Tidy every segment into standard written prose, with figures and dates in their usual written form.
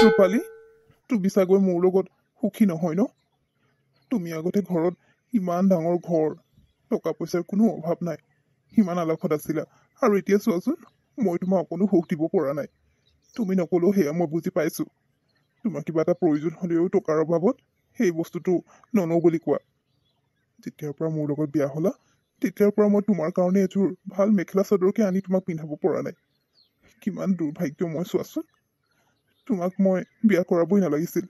ৰূপালী, তুমি চাগৈ মোৰ লগত সুখী নহয় ন? তুমি আগতে ঘৰত ইমান ডাঙৰ ঘৰ, টকা পইচাৰ কোনো অভাৱ নাই, সিমান আলাসত আছিলা, আৰু এতিয়া চোৱাচোন, মই তোমাক অকণো সুখ দিব পৰা নাই। তুমি নকলেও সেয়া মই বুজি পাইছো। তোমাৰ কিবা এটা প্ৰয়োজন হলেও টকাৰ অভাৱত সেই বস্তুটো নলওঁ বুলি কোৱা। যেতিয়াৰ পৰা মোৰ লগত বিয়া হলা, তেতিয়াৰ পৰা মই তোমাৰ কাৰণে এযোৰ ভাল মেখেলা চাদৰকে আনি তোমাক পিন্ধাব পৰা নাই। কিমান দুৰ্ভাগ্য মই চোৱাচোন। তোমাক মই বিয়া কৰাবই নালাগিছিল।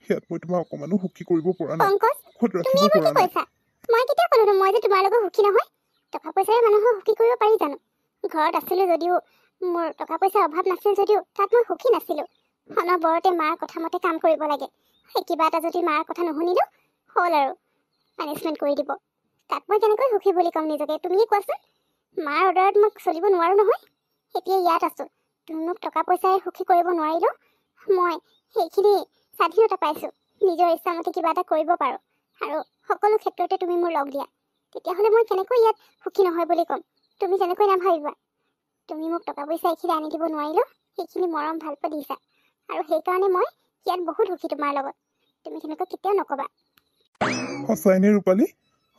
সেয়াত মই তোমাক অকমানো সুখী কৰিব পৰা নাই, পংকজ, সুখত তুমি ৰাখিব এইবোৰ পৰা কি নাই। কৈছা? মই কেতিয়া ক'লো মই যে তোমাৰ লগত সুখী নহয়? টকা পইচাৰে মানুহক সুখী কৰিব পাৰি জানো? ঘৰত আছিলো যদিও, মোৰ টকা পইচাৰ অভাৱ নাছিল যদিও তাত মই সুখী নাছিলো। অনবৰতে মাৰ কথা মতে কাম কৰিব লাগে। সেই কিবা এটা যদি মাৰ কথা নুশুনিলো, হ'ল আৰু পানিচমেণ্ট কৰি দিব। তাত মই কেনেকৈ সুখী বুলি ক'ম নিজকে, তুমিয়ে কোৱাচোন? মাৰ অৰ্ডাৰত মই চলিব নোৱাৰো নহয়। এতিয়া ইয়াত আছো, তুমি মোক টকা পইচাৰে সুখী কৰিব নোৱাৰিলেও মই সেইখিনি স্বাধীনতা পাইছো। নিজৰ ইচ্ছামতে কিবা এটা কৰিব পাৰো, আৰু সকলো ক্ষেত্ৰতে তুমি মোৰ লগ দিয়া। তেতিয়াহ'লে মই কেনেকৈ ইয়াত সুখী নহয় বুলি ক'ম? তুমি যেনেকৈ নাভাবিবা। তুমি মোক টকা পইচা এইখিনি আনি দিব নোৱাৰিলেও সেইখিনি মৰম ভাল পোৱা দিছা, আৰু সেইকাৰণে মই ইয়াত বহুত সুখী তোমাৰ লগত। তুমি তেনেকৈ কেতিয়াও নকবা। সঁচাইনে ৰূপালী?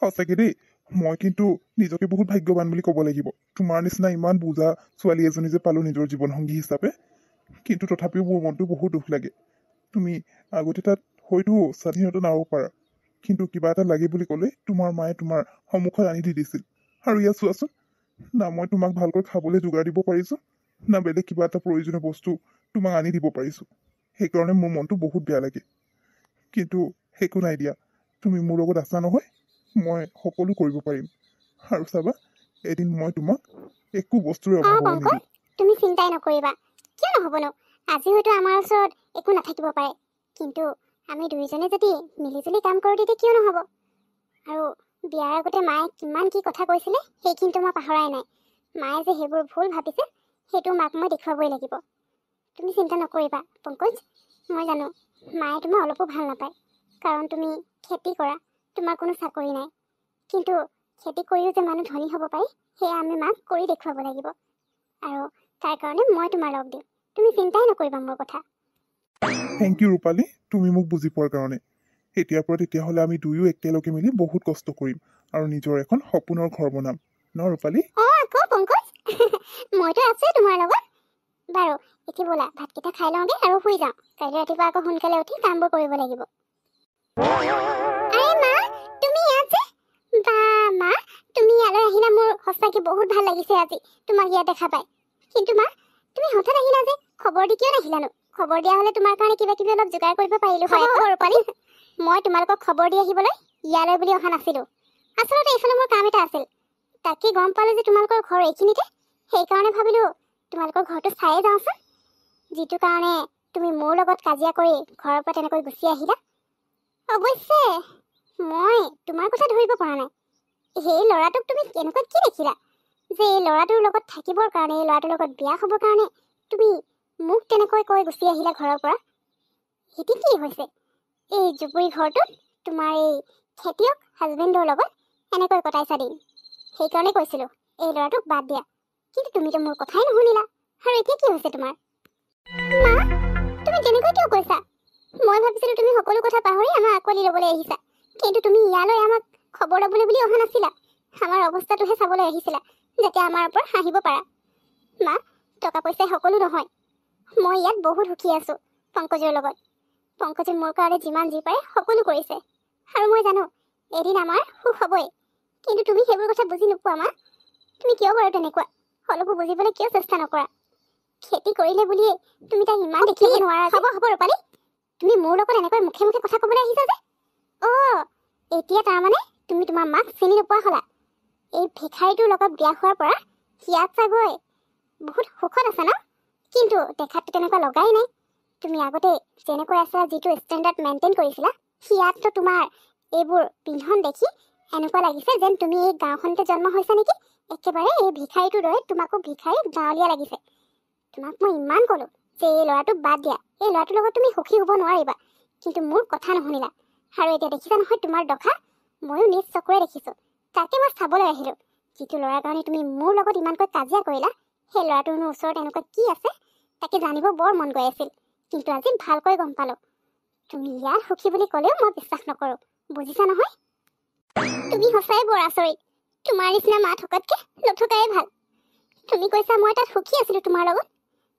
সঁচাকে দেই, মই কিন্তু নিজকে বহুত ভাগ্যৱান বুলি ক'ব লাগিব। তোমাৰ নিচিনা ইমান বুজা ছোৱালী এজনী যে পালো নিজৰ জীৱনসংগী হিচাপে। কিন্তু তথাপিও মোৰ মনটো বহুত দুখ লাগে। তুমি আগতে তাত হয়তো স্বাধীনতা নাও পাৰা, কিন্তু কিবা এটা লাগে বুলি ক'লে তোমাৰ মায়ে তোমাৰ সন্মুখত আনি দি দিছিল। আৰু ইয়াত চোৱাচোন, না মই তোমাক ভালকৈ খাবলৈ যোগাৰ দিব পাৰিছো, না বেলেগ কিবা এটা প্ৰয়োজনীয় বস্তু তোমাক আনি দিব পাৰিছো। সেইকাৰণে মোৰ মনটো বহুত বেয়া লাগে। কিন্তু একো নাই দিয়া, তুমি মোৰ লগত আছা নহয়, মই সকলো কৰিব পাৰিম। আৰু চাবা, এদিন মই তোমাক একো বস্তুৰে অভাৱ হ'ব পংকজ, নিদিওঁ। তুমি চিন্তাই নকৰিবা। কিয় নহ'বনো? আজি হয়তো আমাৰ ওচৰত একো নাথাকিব পাৰে, কিন্তু আমি দুয়োজনে যদি মিলিজুলি কাম কৰোঁ তেতিয়া কিয় নহ'ব? আৰু বিয়াৰ আগতে মায়ে কিমান কি কথা কৈছিলে সেইখিনিতো মই পাহৰাই নাই। মায়ে যে সেইবোৰ ভুল ভাবিছে সেইটো মাক মই দেখুৱাবই লাগিব। তুমি চিন্তা নকৰিবা পংকজ। মই জানো মায়ে তোমাক অলপো ভাল নাপায়, কাৰণ তুমি খেতি কৰা, তোমাৰ কোনো চাকৰি নাই। কিন্তু খেতি কৰিও যে মানুহ ধনী হ'ব পাৰি, সেয়া আমি মাক কৰি দেখুৱাব লাগিব। আৰু তাৰ কাৰণে মই তোমাৰ লগ দিম। তুমি চিন্তাই নকৰিবা মোৰ কথা। থেংক ইউ ৰূপালী, তুমি মোক বুজি পোৱাৰ কাৰণে। এতিয়াৰ পৰা তেতিয়াহ'লে আমি দুয়ো একেলগে মিলি বহুত কষ্ট কৰিম, আৰু নিজৰ এখন সপোনৰ ঘৰ বনাম ন ৰূপালী? আকৌ পংকজ, মইতো আছোৱে তোমাৰ লগত। বাৰু এতিয়া ব'লা ভাতকেইটা খাই লওঁগে আৰু শুই যাওঁ। কাইলৈ ৰাতিপুৱা আকৌ সোনকালে উঠি কামবোৰ কৰিব লাগিব। আৰে মা, তুমি ইয়াত যে? বা মা, তুমি ইয়ালৈ আহিলা, মোৰ সঁচাকে বহুত ভাল লাগিছে আজি তোমাক ইয়াত দেখা পাই। কিন্তু মা, তুমি হঠাৎ আহিলা যে, খবৰ দি কিয় নাহিলানো? খবৰ দিয়া হ'লে তোমাৰ কাৰণে কিবা কিবি অলপ যোগাৰ কৰিব পাৰিলো হয়। ৰূপালী, মই তোমালোকক খবৰ দি আহিবলৈ ইয়ালৈ বুলি অহা নাছিলো। আচলতে এইফালে মোৰ কাম এটা আছিল। তাকে গম পালো যে তোমালোকৰ ঘৰ এইখিনিতে, সেইকাৰণে ভাবিলো তোমালোকৰ ঘৰটো চায়ে যাওঁচোন। যিটো কাৰণে তুমি মোৰ লগত কাজিয়া কৰি ঘৰৰ পৰা তেনেকৈ গুচি আহিলা। অৱশ্যে মই তোমাৰ কথা ধৰিব পৰা নাই। সেই ল'ৰাটোক তুমি কেনেকুৱা কি দেখিলা যে এই ল'ৰাটোৰ লগত থাকিবৰ কাৰণে, এই ল'ৰাটোৰ লগত বিয়া হ'বৰ কাৰণে তুমি মোক তেনেকৈ কৈ গুচি আহিলা ঘৰৰ পৰা? সেইটো কি হৈছে? এই জুপুৰি ঘৰটোত তোমাৰ এই খেতিয়ক হাজবেণ্ডৰ লগত এনেকৈ কটাইছা দিন। সেইকাৰণে কৈছিলো এই ল'ৰাটোক বাদ দিয়া, কিন্তু তুমিতো মোৰ কথাই নুশুনিলা। আৰু এতিয়া কি হৈছে তোমাৰ? মা, তুমি তেনেকৈ কিয় কৈছা? মই ভাবিছিলো তুমি সকলো কথা পাহৰি আমাক আঁকোৱালি ল'বলৈ আহিছা, কিন্তু তুমি ইয়ালৈ আমাক খবৰ ল'বলৈ বুলি অহা নাছিলা। আমাৰ অৱস্থাটোহে চাবলৈ আহিছিলা, যাতে আমাৰ ওপৰত হাঁহিব পাৰা। মা, টকা পইচাই সকলো নহয়। মই ইয়াত বহুত সুখী আছো পংকজৰ লগত। পংকজে মোৰ কাৰণে যিমান যি পাৰে সকলো কৰিছে, আৰু মই জানো এদিন আমাৰ সুখ হ'বই। কিন্তু তুমি সেইবোৰ কথা বুজি নোপোৱা মা। তুমি কিয় বাৰু তেনেকুৱা? অলপো বুজিবলৈ কিয় চেষ্টা নকৰা? খেতি কৰিলে বুলিয়ে তুমি তাক ইমান দেখিব নোৱাৰা। হ'ব ৰূপালী, তুমি মোৰ লগত এনেকৈ মুখে মুখে কথা ক'বলৈ আহিছা যে? এতিয়া তাৰমানে তুমি তোমাৰ মাক চিনি নোপোৱা হ'লা। এই ভিখাৰীটোৰ লগত বিয়া হোৱাৰ পৰা সিয়াত চাগৈ বহুত সুখত আছে ন? কিন্তু দেখাততো তেনেকুৱা লগাই নাই। তুমি আগতে যেনেকৈ আছিলা, যিটো ষ্টেণ্ডাৰ্ড মেইনটেইন কৰিছিলা, সিয়াততো তোমাৰ এইবোৰ পিন্ধন দেখি এনেকুৱা লাগিছে যেন তুমি এই গাঁওখনতে জন্ম হৈছা নেকি। একেবাৰে এই ভিখাৰীটোৰ দৰে তোমাকো ভিখাৰী গাঁৱলীয়া লাগিছে। তোমাক মই ইমান ক'লো যে এই ল'ৰাটোক বাদ দিয়া, এই ল'ৰাটোৰ লগত তুমি সুখী হ'ব নোৱাৰিবা, কিন্তু মোৰ কথা নুশুনিলা। আৰু এতিয়া দেখিছা নহয় তোমাৰ দশা। ময়ো নিজ চকুৰে দেখিছো, তাকে মই চাবলৈ আহিলো। যিটো ল'ৰাৰ কাৰণে তুমি মোৰ লগত ইমানকৈ কাজিয়া কৰিলা, সেই ল'ৰাটোৰ ওচৰত এনেকুৱা কি আছে তাকে জানিব বৰ মন গৈ আছিল। কিন্তু আজি ভালকৈ গম পালো তুমি ইয়াত সুখী বুলি ক'লেও মই বিশ্বাস নকৰো বুজিছা নহয় তুমি সঁচাই বৰ আচৰিত তোমাৰ নিচিনা মা থকাতকে নথকাই ভাল তুমি কৈছা মই তাত সুখী আছিলো তোমাৰ লগত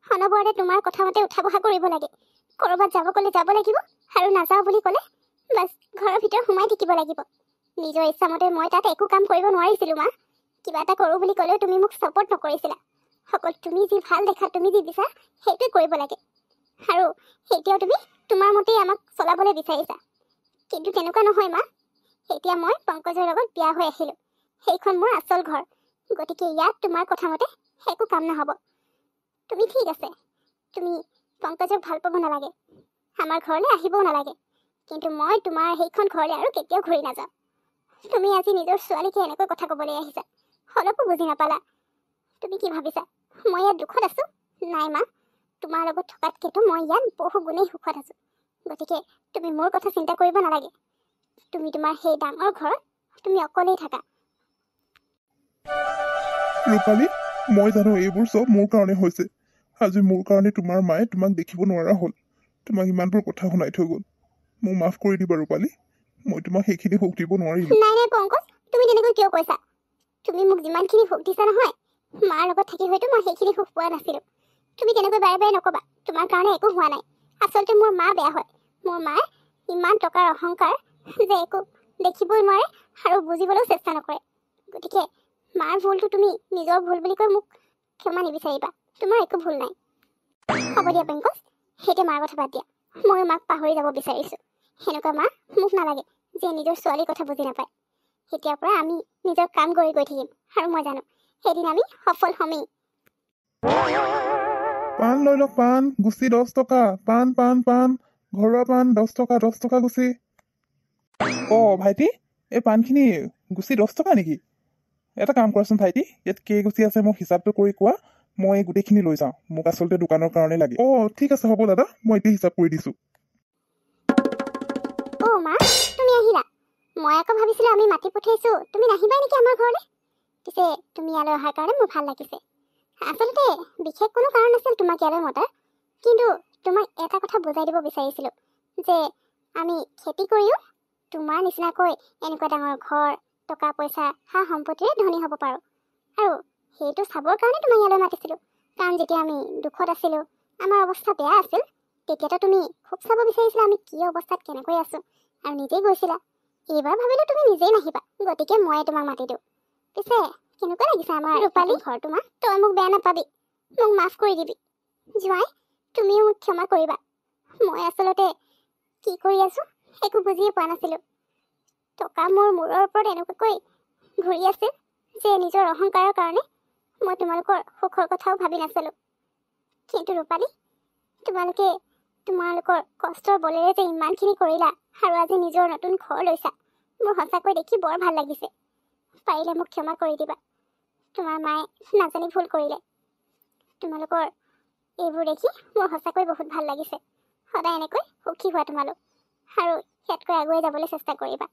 অনবৰতে তোমাৰ কথা মতে উঠা বহা কৰিব লাগে কৰবাত যাব ক'লে যাব লাগিব আৰু নাযাওঁ বুলি ক'লে বাছ ঘৰৰ ভিতৰত সোমাই থাকিব লাগিব নিজৰ ইচ্ছামতে মই তাত একো কাম কৰিব নোৱাৰিছিলো মা কিবা এটা কৰোঁ বুলি ক'লেও তুমি মোক ছাপোৰ্ট নকৰিছিলা অকল তুমি যি ভাল দেখা তুমি যি বিচাৰা সেইটোৱে কৰিব লাগে আৰু এতিয়াও তুমি তোমাৰ মতেই আমাক চলাবলৈ বিচাৰিছা কিন্তু তেনেকুৱা নহয় মা এতিয়া মই পংকজৰ লগত বিয়া হৈ আহিলোঁ সেইখন মোৰ আচল ঘৰ গতিকে ইয়াত তোমাৰ কথা মতে একো কাম নহ'ব তুমি ঠিক আছে তুমি পংকজক ভাল পাব নালাগে আমাৰ ঘৰলৈ আহিবও নালাগে কিন্তু মই তোমাৰ সেইখন ঘৰলৈ আৰু কেতিয়াও ঘূৰি নাযাওঁ তুমি আজি নিজৰ ছোৱালীকে এনেকৈ কথা ক'বলৈ আহিছা অলপো বুজি নাপালা তুমি কি ভাবিছা মই ইয়াত দুখত আছো নাই মা তোমাৰ লগত থকাতকেতো মই ইয়াত বহু গুণেই সুখত আছো গতিকে তুমি মোৰ কথা চিন্তা কৰিব নালাগে তুমি তোমাৰ সেই ডাঙৰ ঘৰত তুমি অকলেই থাকা ৰূপালী মই জানো এইবোৰ চব মোৰ কাৰণে হৈছে আজি মোৰ কাৰণে তোমাৰ মায়ে তোমাক দেখিব নোৱাৰা হ'ল তোমাক ইমানবোৰ কথা শুনাই থৈ গ'ল মোক মাফ কৰি দিবা ৰূপালী মই তোমাক সেইখিনি সুখ দিব নোৱাৰিলো নাই নাই পংকজ তুমি তেনেকৈ কিয় কৈছা তুমি মোক যিমানখিনি সুখ দিছা নহয় মাৰ লগত থাকি হয়তো মই সেইখিনি সুখ পোৱা নাছিলো তুমি তেনেকৈ বাৰে বাৰে নক'বা তোমাৰ কাৰণে একো হোৱা নাই আচলতে মোৰ মা বেয়া হয় মোৰ মায়ে ইমান টকাৰ অহংকাৰ যে একো দেখিবই নোৱাৰে আৰু বুজিবলৈও চেষ্টা নকৰে গতিকে মাৰ ভুলটো তুমি নিজৰ ভুল বুলি কৈ মোক ক্ষমা নিবিচাৰিবা তোমাৰ একো ভুল নাই হ'ব দিয়া পংকজ সেইটোৱে মাৰ কথা বাদ দিয়া মই মাক পাহৰি যাব বিচাৰিছোঁ সেনেকুৱা মা মোক নালাগে যে নিজৰ ছোৱালীৰ কথা বুজি নাপায় এতিয়াৰ পৰা আমি নিজৰ কাম কৰি গৈ থাকিম আৰু মই জানো সেইদিন আমি সফল হ'মেই পাণ লৈ লওক পাণ গুচি 10 টকা পাণ পাণ পাণ ঘৰুৱা পাণ 10 টকা গুচি ভাইটি এই পাণখিনি গুচি 10 টকা নেকি এটা কাম কৰাচোন ভাইটি ইয়াত কেইগুচি আছে মোক হিচাপটো কৰি কোৱা মই গোটেইখিনি লৈ যাওঁ মোক আচলতে দোকানৰ কাৰণে লাগে ঠিক আছে হ'ব দাদা মই এতিয়া হিচাপ কৰি দিছোঁ মা তুমি আহিলা মই আকৌ ভাবিছিলোঁ আমি মাতি পঠিয়াইছোঁ তুমি নাহিবাই নেকি আমাৰ ঘৰলৈ পিছে তুমি ইয়ালৈ অহাৰ কাৰণে মোৰ ভাল লাগিছে আচলতে বিশেষ কোনো কাৰণ নাছিল তোমাক ইয়ালৈ মতাৰ কিন্তু তোমাক এটা কথা বুজাই দিব বিচাৰিছিলোঁ যে আমি খেতি কৰিও তোমাৰ নিচিনাকৈ এনেকুৱা ডাঙৰ ঘৰ টকা পইচা সা সম্পত্তিৰে ধনী হ'ব পাৰোঁ আৰু সেইটো চাবৰ কাৰণে তোমাক ইয়ালৈ মাতিছিলোঁ কাৰণ যেতিয়া আমি দুখত আছিলোঁ আমাৰ অৱস্থা বেয়া আছিল তেতিয়াতো তুমি খুব চাব বিচাৰিছিলা আমি কি অৱস্থাত কেনেকৈ আছোঁ আৰু নিজেই গৈছিলা এইবাৰ ভাবিলোঁ তুমি নিজেই নাহিবা গতিকে ময়ে তোমাক মাতি দিওঁ পিছে কেনেকুৱা লাগিছে আমাৰ ৰূপালী ঘৰ তোমাক তই মোক বেয়া নাপাবি মোক মাফ কৰি দিবি জোঁৱাই তুমিও মোক ক্ষমা কৰিবা মই আচলতে কি কৰি আছোঁ একো বুজিয়ে পোৱা নাছিলোঁ টকা মোৰ মূৰৰ ওপৰত এনেকুৱাকৈ ঘূৰি আছিল যে নিজৰ অহংকাৰৰ কাৰণে মই তোমালোকৰ সুখৰ কথাও ভাবি নাছিলোঁ কিন্তু ৰূপালী তোমালোকৰ কষ্টৰ বলেৰে যে ইমানখিনি কৰিলা আৰু আজি নিজৰ নতুন ঘৰ লৈছা মোৰ সঁচাকৈ দেখি বৰ ভাল লাগিছে পাৰিলে মোক ক্ষমা কৰি দিবা তোমাৰ মায়ে নাজানি ভুল কৰিলে তোমালোকৰ এইবোৰ দেখি মোৰ সঁচাকৈ বহুত ভাল লাগিছে সদায় এনেকৈ সুখী হোৱা তোমালোক আৰু ইয়াতকৈ আগুৱাই যাবলৈ চেষ্টা কৰিবা